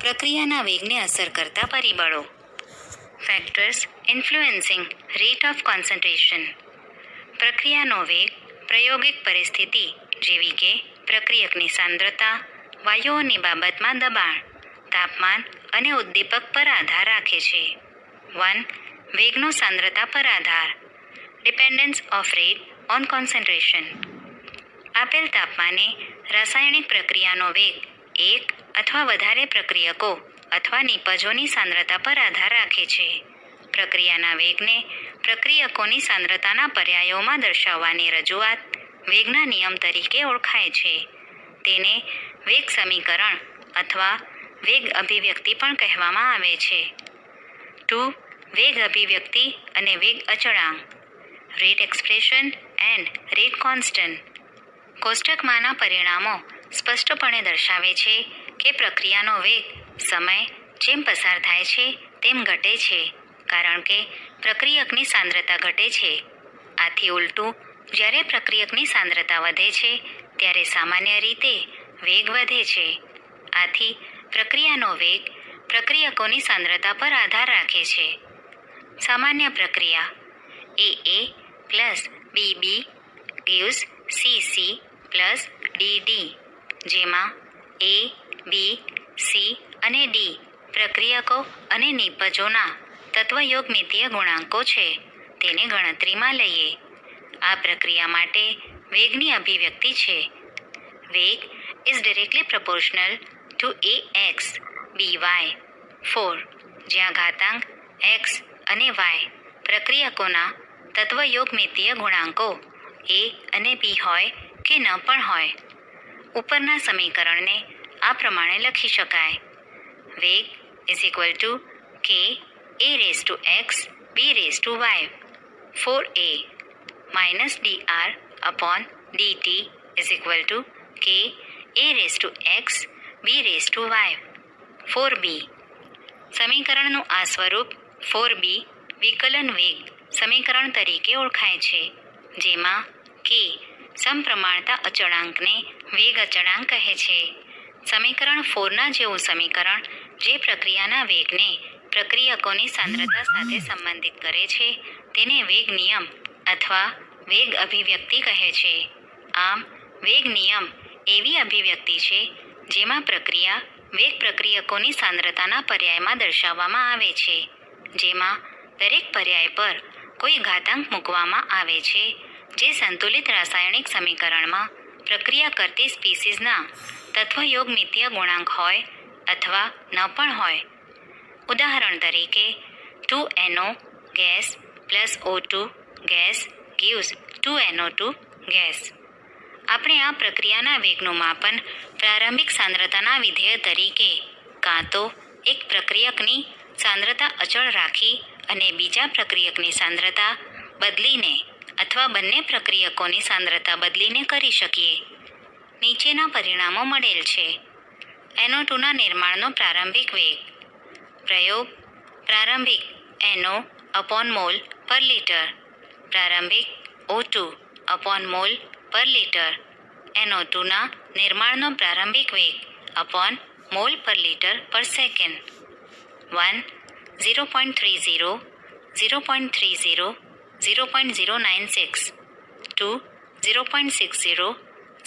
પ્રક્રિયાના વેગને અસર કરતા પરિબળો. Factors influencing rate of concentration. પ્રક્રિયાનો વેગ પ્રાયોગિક પરિસ્થિતિ જેવી કે પ્રક્રિયકની સાંદ્રતા, વાયુઓની બાબતમાં દબાણ, તાપમાન અને ઉદ્દીપક પર આધાર રાખે છે. 1. વેગનો સાંદ્રતા પર આધાર. Dependence of rate on concentration. આપેલ તાપમાને રાસાયણિક પ્રક્રિયાનો વેગ એક અથવા વધારે પ્રક્રિયકો અથવા નિપજોની સાંદ્રતા પર આધાર રાખે છે. પ્રક્રિયાના વેગને પ્રક્રિયકોની સાંદ્રતાના પર્યાયોમાં દર્શાવવાની રજૂઆત વેગના નિયમ તરીકે ઓળખાય છે. તેને વેગ સમીકરણ અથવા વેગ અભિવ્યક્તિ પણ કહેવામાં આવે છે. 2. વેગ અભિવ્યક્તિ અને વેગ અચળાંક. Rate expression and rate constant. કોષ્ટકમાંના પરિણામો સ્પષ્ટપણે દર્શાવે છે કે પ્રક્રિયાનો વેગ સમય જેમ પસાર થાય છે તેમ ઘટે છે, કારણ કે પ્રક્રિયકની સાંદ્રતા ઘટે છે. આથી ઉલટું, જ્યારે પ્રક્રિયકની સાંદ્રતા વધે છે ત્યારે સામાન્ય રીતે વેગ વધે છે. આથી પ્રક્રિયાનો વેગ પ્રક્રિયકોની સાંદ્રતા પર આધાર રાખે છે. સામાન્ય પ્રક્રિયા AA plus BB gives CC plus DD, જેમાં A, B, C અને D પ્રક્રિયકો અને નિપજોના તત્વયોગમિતીય ગુણાંકો છે. તેને ગણતરીમાં લઈએ. આ પ્રક્રિયા માટે વેગની અભિવ્યક્તિ છે. વેગ is directly proportional two AX BY 4, જ્યાં ઘાતાંક X અને Y પ્રક્રિયકોના તત્વયોગમિતીય ગુણાંકો A અને B હોય કે ન પણ હોય. ઉપરના સમીકરણને આ પ્રમાણે લખી શકાય. વેગ is equal to K A raise to X B raise to Y 4A minus dr upon dt is equal to K A raise to X B raise to Y 4B. સમીકરણનું આ સ્વરૂપ 4B વિકલન વેગ સમીકરણ તરીકે ઓળખાય છે, જેમાં K સમપ્રમાણતા અચળાંકને વેગ અચળાંક કહે છે. સમીકરણ 4ના જેવું સમીકરણ જે પ્રક્રિયાના વેગને પ્રક્રિયકોની સાંદ્રતા સાથે સંબંધિત કરે છે તેને વેગ નિયમ અથવા વેગ અભિવ્યક્તિ કહે છે. આમ, વેગ નિયમ એવી અભિવ્યક્તિ છે જેમાં પ્રક્રિયા વેગ પ્રક્રિયકોની સાંદ્રતાના પર્યાયમાં દર્શાવવામાં આવે છે, જેમાં દરેક પર્યાય પર કોઈ ઘાતાંક મૂકવામાં આવે છે જે સંતુલિત રાસાયણિક સમીકરણમાં પ્રક્રિયા કરતી સ્પીસીઝના તત્વયોગમિતીય ગુણાંક હોય અથવા ન પણ હોય. ઉદાહરણ તરીકે 2NO gas plus O2 gas gives 2NO2 gas. આપણે આ પ્રક્રિયાના વેગનું માપન પ્રારંભિક સાંદ્રતાના વિધેય તરીકે કાં તો એક પ્રક્રિયકની સાંદ્રતા અચળ રાખી અને બીજા પ્રક્રિયકની સાંદ્રતા બદલીને અથવા બંને પ્રક્રિયકોની સાંદ્રતા બદલીને કરી શકીએ. નીચેના પરિણામો મળેલ છે. NO2ના નિર્માણનો પ્રારંભિક વેગ. પ્રયોગ. પ્રારંભિક NO અપોન મોલ પર લિટર. પ્રારંભિક O2 અપોન મોલ પર લિટર. NO2ના નિર્માણનો પ્રારંભિક વેગ અપોન મોલ પર લિટર પર સેકન્ડ. 1. 0.30 0.30 0.096 2. 0.60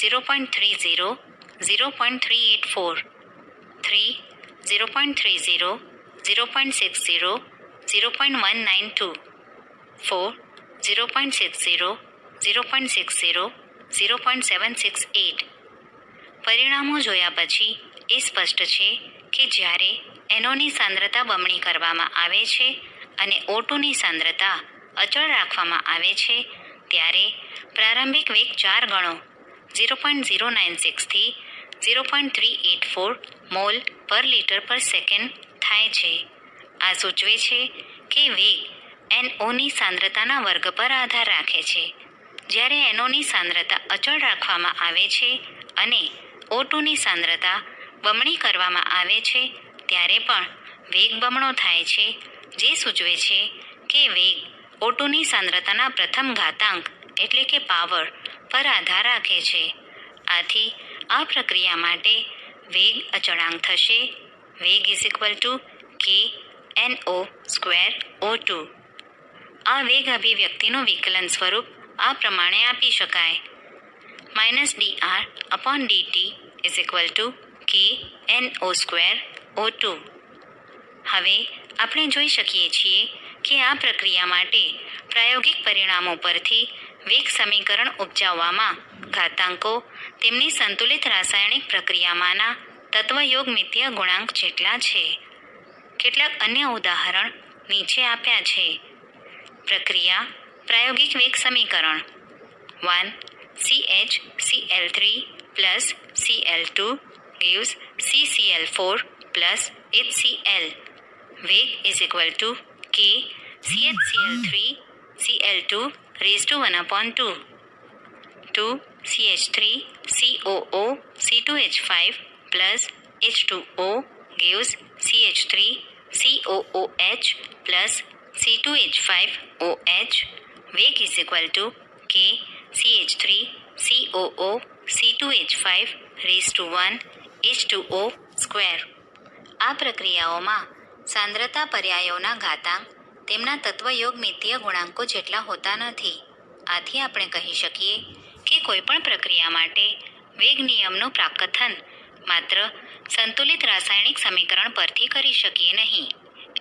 0.30 0.384 3. 0.30 0.60 0.192 4. 0.60 0.60 0.768. પરિણામો જોયા પછી એ સ્પષ્ટ છે કે જ્યારે NOની સાંદ્રતા બમણી કરવામાં આવે છે અને O2ની સાંદ્રતા અચળ રાખવામાં આવે છે ત્યારે પ્રારંભિક વેગ 4 ગણો 0.096 થી 0.384 મોલ પર લિટર પર સેકન્ડ થાય છે. આ સૂચવે છે કે વેગ NOની સાંદ્રતાના વર્ગ પર આધાર રાખે છે. જ્યારે NOની સાંદ્રતા અચળ રાખવામાં આવે છે અને O2ની સાંદ્રતા બમણી કરવામાં આવે છે ત્યારે પણ વેગ બમણો થાય છે, જે સૂચવે છે કે વેગ O2ની સાંદ્રતાના પ્રથમ ઘાતાંક એટલે કે પાવર પર આધાર રાખે છે. આથી આ પ્રક્રિયા માટે વેગ અચળાંક થશે વેગ ઇઝ ઇક્વલ ટુ કે NO સ્ક્વેર O2. આ વેગ અભિવ્યક્તિનું વિકલન સ્વરૂપ આ પ્રમાણે આપી શકાય: -dr/dt ઇઝ ઇક્વલ ટુ કે NO સ્ક્વેર O2. હવે આપણે જોઈ શકીએ છીએ કે આ પ્રક્રિયા માટે પ્રાયોગિક પરિણામો પરથી વેગ સમીકરણ ઉપજાવવામાં ઘાતાંકો તેમની સંતુલિત રાસાયણિક પ્રક્રિયામાંના તત્વયોગમિતીય ગુણાંક જેટલા છે. કેટલાક અન્ય ઉદાહરણ નીચે આપ્યા છે. પ્રક્રિયા પ્રાયોગિક વેગ સમીકરણ: 1 CHCl3 + Cl2 gives CCl4 + HCl. વેગ ઇઝ ઇક્વલ ટુ કે CHCl3 Cl2 1/2. 2 CH3 COO C2H5 + H2O gives CH3 COOH + C2H5OH. વેગ ઇઝ ઇક્વલ ટુ કે CH3 COO C2H5 1 H2O square. આ પ્રક્રિયાઓમાં સાંદ્રતા પર્યાયોના ઘાતાંક તેમના તત્વયોગમિતીય ગુણાંકો જેટલા હોતા નથી. આથી આપણે કહી શકીએ કે કોઈપણ પ્રક્રિયા માટે વેગ નિયમનું પ્રાકથન માત્ર સંતુલિત રાસાયણિક સમીકરણ પરથી કરી શકીએ નહીં.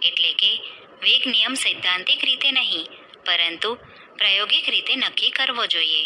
એટલે કે વેગ નિયમ સૈદ્ધાંતિક રીતે નહીં, પરંતુ પ્રાયોગિક રીતે નક્કી કરવો જોઈએ.